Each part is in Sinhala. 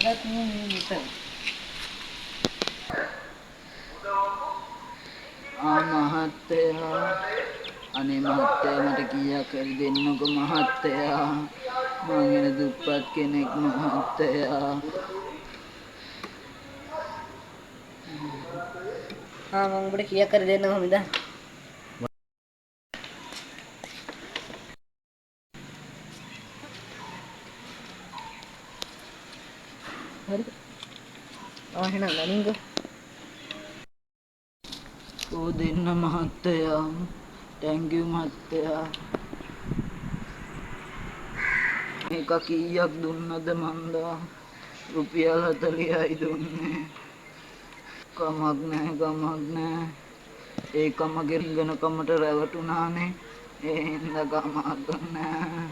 අදත් මේ මෙතන. මහත්තයා අනේ මහත්තයා මට කීයක් හරි දෙන්නකෝ මහත්තයා මං එන දුප්පත් කෙනෙක් මහත්තයා මම උඹට කීයක් හරි දෙන්නම් හොඳද? හරිද? එහෙනම් ගනින්කෝ. ඕ දෙන්න මහත්තයා thank you මහත්තයා මේක කීයක් දුන්නද මන්දා රුපියල් 40යි දුන්නේ කමක් නෑ ඒකම ගෙරිගෙන කමට රැවටුණානේ ඒ හින්දා කමක් නෑ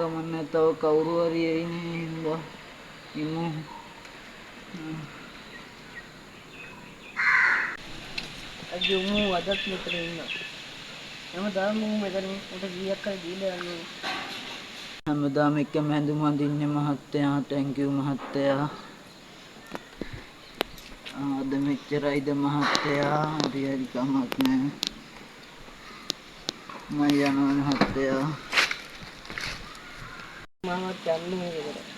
කමන්නේ තව කවුරු හරි එයිනේ හින්දා ඉමු අජුමු අදත් මෙතන ඉන්නවා. හැමදාම මම මෙතන උට කීයක් හරි දීලා යන්නේ. හැමදාම එකම ඇඳුම් අඳින්නේ මහත්තයා thank you මහත්තයා අද මෙච්චරයිද මහත්තයා හරි කමක් නෑ මම යනවා මහත්තයා මමත් යන්නේ ඒකට.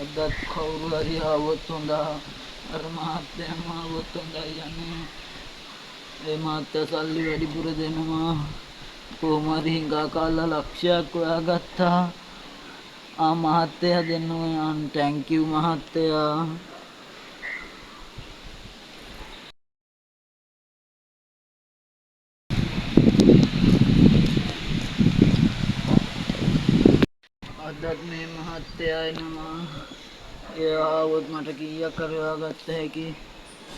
අදත් කවුරු හරි ආවොත් හොඳා අර මහත්තයාම ආවොත් හොඳයි යන්නේ ඒ මහත්තයා සල්ලි වැඩිපුර දෙනවා කොහොම හරි හිඟා කාලා ලක්ෂයක් හොයාගත්තා මහත්තයා දෙනවා thank you මහත්තයා අදත් මේ මහත්තයා එනවා එයා ආවොත් මට කීයක් හරි හොයාගත්ත හැකි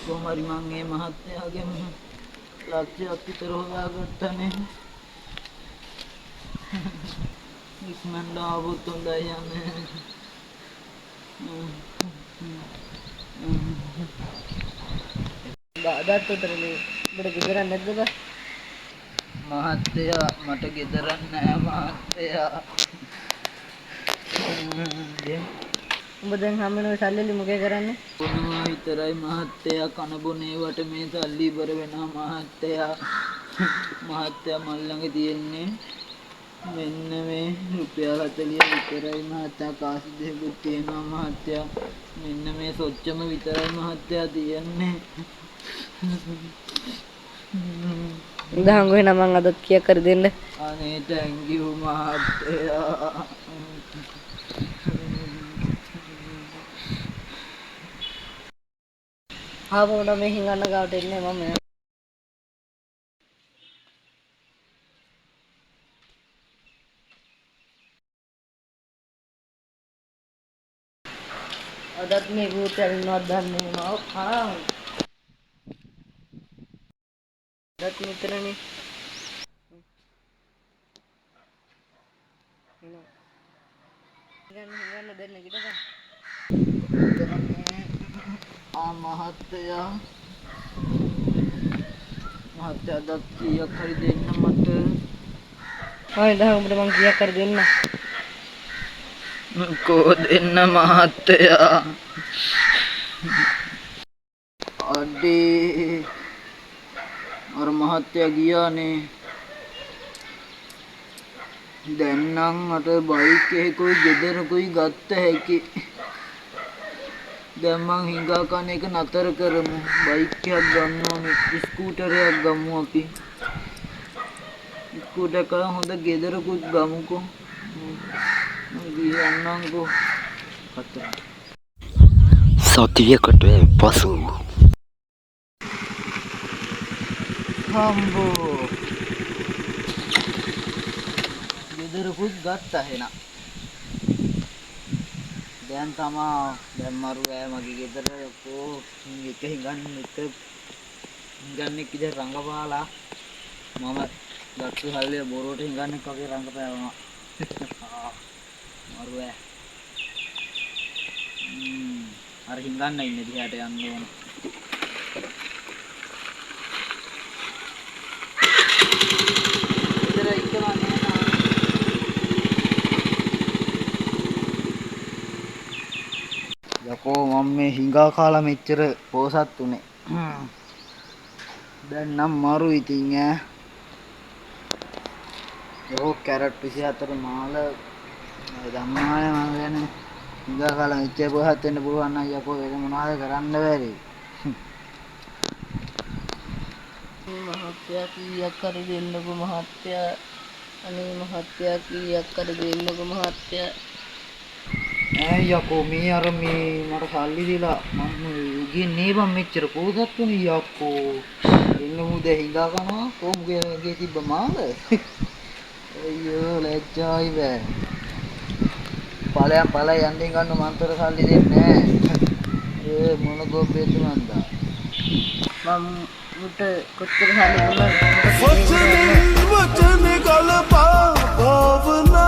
කොහොම හරි මං මේ මහත්තයාගෙන් ලක්ෂයක් විතර හොයාගත්තනේ ඉක්මනට ආවොත් හොඳයි යන්නේ අදත් උතරනේ උඹට ගෙදර නැද්ද බා? මහත්තයා මට ගෙදරක් නෑ මහත්තයා උඹ දැන් හම්බෙන ඔය සල්ලි මොකේ කරන්නේ? බොනවා විතරයි මහත්තයා කන බොන ඒවට මේ සල්ලි ඉවර වෙනවා මහත්තයා මහත්තයා මල් ළඟ තියෙන්නේ මෙන්න මේ රුපියල් 40 විතරයි මහත්තයා කාසි දෙකකුත් තියෙනවා මහත්තයා මෙන්න මේ සොච්චම විතරයි මහත්තයා තියෙන්නේ ඉඳහංගෝ එහෙනම් මං අදත් කීයක් හරි දෙන්න. අනේ thank you මහත්තයා ආවොන මේ හිඟන්න ගාවට එන්නේ මම. අදත් මේ භූතය ඉන්නවත් දන්නේ නෑ මම. අදත් මෙතනනේ. හිඟන්න දෙන්න කිව්වද? මහත්තයා අදත් කීයක් හරි දෙන්න මට ඉඳහං උඹට මං කීයක් හරි දෙන්න. කෝ දෙන්න මහත්තයා අඩේ අර මහත්තයා ගියානේ දැන් නම් මට බයික් එකකුයි ගෙදරකුයි ගත්ත හැකි දැන් මං හිඟා කන එක නතර කරමු බයික් එකක් ගන්න ඕනේ ස්කූටරයක් ගමු අපි ස්කූටර් එක හොඳ ගෙදරකුත් ගමුකෝ ගියන්නම්කෝ කතා සතියකට පසු හම්බෝ ගෙදරකුත් ගත්තා එහෙනම් දැන් තමා දැන් මරු ඈ මගේ ගෙදර යකෝ එක හිඟන්නෙක් විදිහට රඟපාලා මම ගත්තු හල්ලේ බොරුවට හිඟන්නෙක් වගේ රඟපෑවා මරු ඈ අර හිඟන්න ඉන්නේ දිහාට යන්න ඕන ගෙදර ඉක්කලා නේද යකෝ මම මේ හිඟා කාලා මෙච්චර පෝසත් උනේ දැන් නම් මරු ඉතින් ඈ යකෝ කැරට් 24 මාල ධම්මාය මම කියන්නේ හිඟා කාලා මෙච්චර පෝසත් වෙන්න පුළුවන් නම් යකෝ ඒක මොනවද කරන්න බැරි මහත්තයා කීයක් හරි දෙන්නකෝ මහත්තයා අනේ මහත්තයා කීයක් හරි දෙන්නකෝ මහත්තයා ඈ යකෝ මේ අර මේ මට සල්ලි දීලා මම උගින්නේ බම් මෙච්චර පෝසත් උනේ යකෝ එන්න මුද හිඟා කනවා කොමුගේ තිබ්බ මාල අයියෝ ලැජ්ජායි බෑ ඵලයන් යන්නින් ගන්න මන්තර සල්ලි දෙන්නේ නෑ ඒ මොන ගොබ්බේද මන්දා මම මුට කොච්චර සල්ලි දුන්නද वचन गल भावना